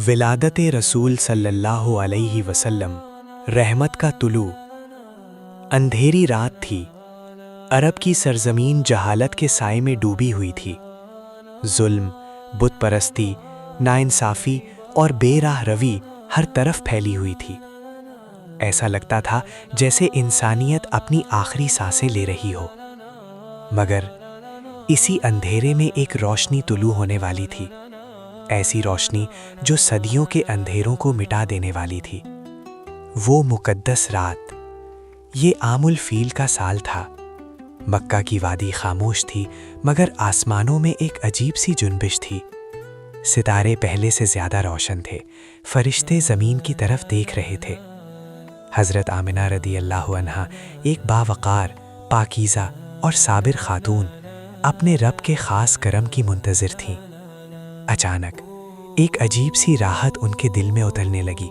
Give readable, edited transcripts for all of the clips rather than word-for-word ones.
ولادت رسول صلی اللہ علیہ وسلم، رحمت کا طلوع۔ اندھیری رات تھی، عرب کی سرزمین جہالت کے سائے میں ڈوبی ہوئی تھی۔ ظلم، بت پرستی، ناانصافی اور بے راہ روی ہر طرف پھیلی ہوئی تھی۔ ایسا لگتا تھا جیسے انسانیت اپنی آخری سانسیں لے رہی ہو۔ مگر اسی اندھیرے میں ایک روشنی طلوع ہونے والی تھی، ایسی روشنی جو صدیوں کے اندھیروں کو مٹا دینے والی تھی۔ وہ مقدس رات، یہ عام الفیل کا سال تھا۔ مکہ کی وادی خاموش تھی، مگر آسمانوں میں ایک عجیب سی جنبش تھی۔ ستارے پہلے سے زیادہ روشن تھے، فرشتے زمین کی طرف دیکھ رہے تھے۔ حضرت آمنہ رضی اللہ عنہا ایک باوقار، پاکیزہ اور صابر خاتون اپنے رب کے خاص کرم کی منتظر تھیں۔ اچانک ایک عجیب سی راحت ان کے دل میں اترنے لگی۔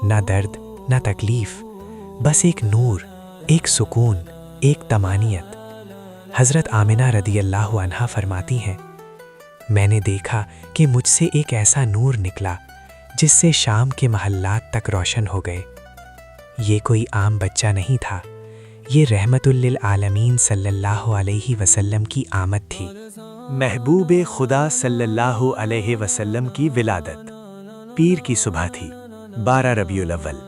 نہ درد، نہ تکلیف، بس ایک نور، ایک سکون، ایک طمانینت۔ حضرت آمنہ رضی اللہ عنہا فرماتی ہیں، میں نے دیکھا کہ مجھ سے ایک ایسا نور نکلا جس سے شام کے محلات تک روشن ہو گئے۔ یہ کوئی عام بچہ نہیں تھا، یہ رحمت للعالمین صلی اللہ علیہ وسلم کی آمد تھی۔ محبوب خدا صلی اللہ علیہ وسلم کی ولادت پیر کی صبح تھی، 12 ربیع الاول۔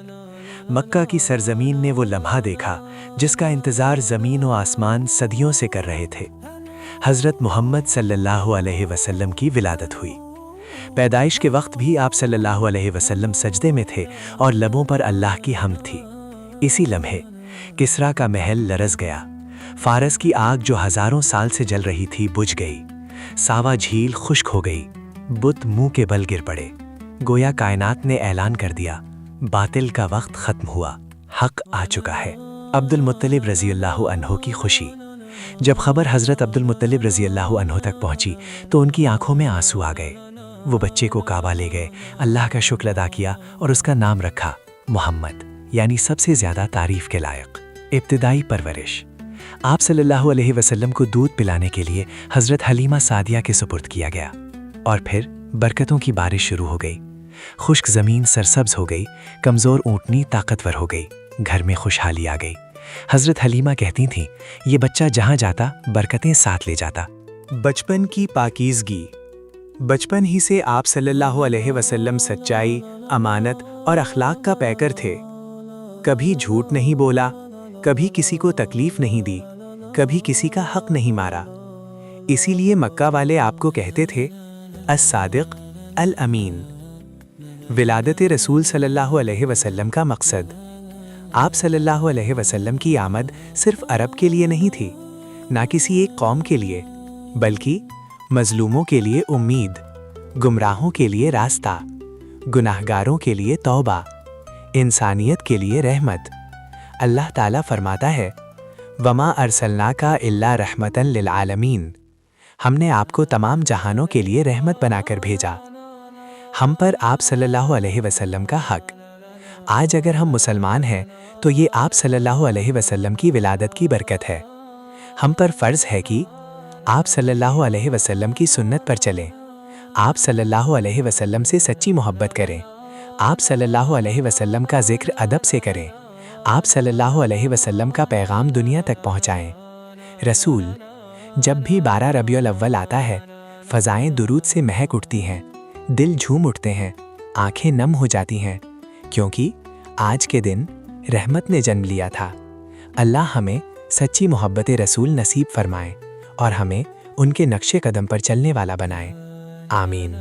مکہ کی سرزمین نے وہ لمحہ دیکھا جس کا انتظار زمین و آسمان صدیوں سے کر رہے تھے۔ حضرت محمد صلی اللہ علیہ وسلم کی ولادت ہوئی۔ پیدائش کے وقت بھی آپ صلی اللہ علیہ وسلم سجدے میں تھے اور لبوں پر اللہ کی حمد تھی۔ اسی لمحے کسریٰ کا محل لرز گیا، فارس کی آگ جو ہزاروں سال سے جل رہی تھی بجھ گئی، ساوا جھیل خشک ہو گئی، بت منہ کے بل گر پڑے۔ گویا کائنات نے اعلان کر دیا، باطل کا وقت ختم ہوا، حق آ چکا ہے۔ عبد المطلب رضی اللہ عنہ کی خوشی۔ جب خبر حضرت عبد المطلب رضی اللہ عنہ تک پہنچی تو ان کی آنکھوں میں آنسو آ گئے۔ وہ بچے کو کعبہ لے گئے، اللہ کا شکر ادا کیا اور اس کا نام رکھا محمد، یعنی سب سے زیادہ تعریف کے لائق۔ ابتدائی پرورش۔ آپ صلی اللہ علیہ وسلم کو دودھ پلانے کے لیے حضرت حلیمہ سعدیہ کے سپرد کیا گیا، اور پھر برکتوں کی بارش شروع ہو گئی۔ خشک زمین سرسبز ہو گئی، کمزور اونٹنی طاقتور ہو گئی، گھر میں خوشحالی آ گئی۔ حضرت حلیمہ کہتی تھیں، یہ بچہ جہاں جاتا برکتیں ساتھ لے جاتا۔ بچپن کی پاکیزگی۔ بچپن ہی سے آپ صلی اللہ علیہ وسلم سچائی، امانت اور اخلاق کا پیکر تھے۔ کبھی جھوٹ نہیں بولا، کبھی کسی کو تکلیف نہیں دی، کبھی کسی کا حق نہیں مارا۔ اسی لیے مکہ والے آپ کو کہتے تھے الصادق الامین۔ ولادت رسول صلی اللہ علیہ وسلم کا مقصد۔ آپ صلی اللہ علیہ وسلم کی آمد صرف عرب کے لیے نہیں تھی، نہ کسی ایک قوم کے لیے، بلکہ مظلوموں کے لیے امید، گمراہوں کے لیے راستہ، گناہگاروں کے لیے توبہ، انسانیت کے لیے رحمت۔ اللہ تعالیٰ فرماتا ہے، وَمَا أَرْسَلْنَاكَ إِلَّا رَحْمَةً لِلْعَالَمِينَ۔ ہم نے آپ کو تمام جہانوں کے لیے رحمت بنا کر بھیجا۔ ہم پر آپ صلی اللہ علیہ وسلم کا حق۔ آج اگر ہم مسلمان ہیں تو یہ آپ صلی اللہ علیہ وسلم کی ولادت کی برکت ہے۔ ہم پر فرض ہے کہ آپ صلی اللہ علیہ وسلم کی سنت پر چلیں، آپ صلی اللہ علیہ وسلم سے سچی محبت کریں، آپ صلی اللہ علیہ وسلم کا ذکر ادب سے کریں، آپ صلی اللہ علیہ وسلم کا پیغام دنیا تک پہنچائیں۔ رسول، جب بھی 12 ربیع الاول آتا ہے، فضائیں درود سے مہک اٹھتی ہیں، دل جھوم اٹھتے ہیں، آنکھیں نم ہو جاتی ہیں، کیونکہ آج کے دن رحمت نے جنم لیا تھا۔ اللہ ہمیں سچی محبت رسول نصیب فرمائے اور ہمیں ان کے نقش قدم پر چلنے والا بنائے۔ آمین۔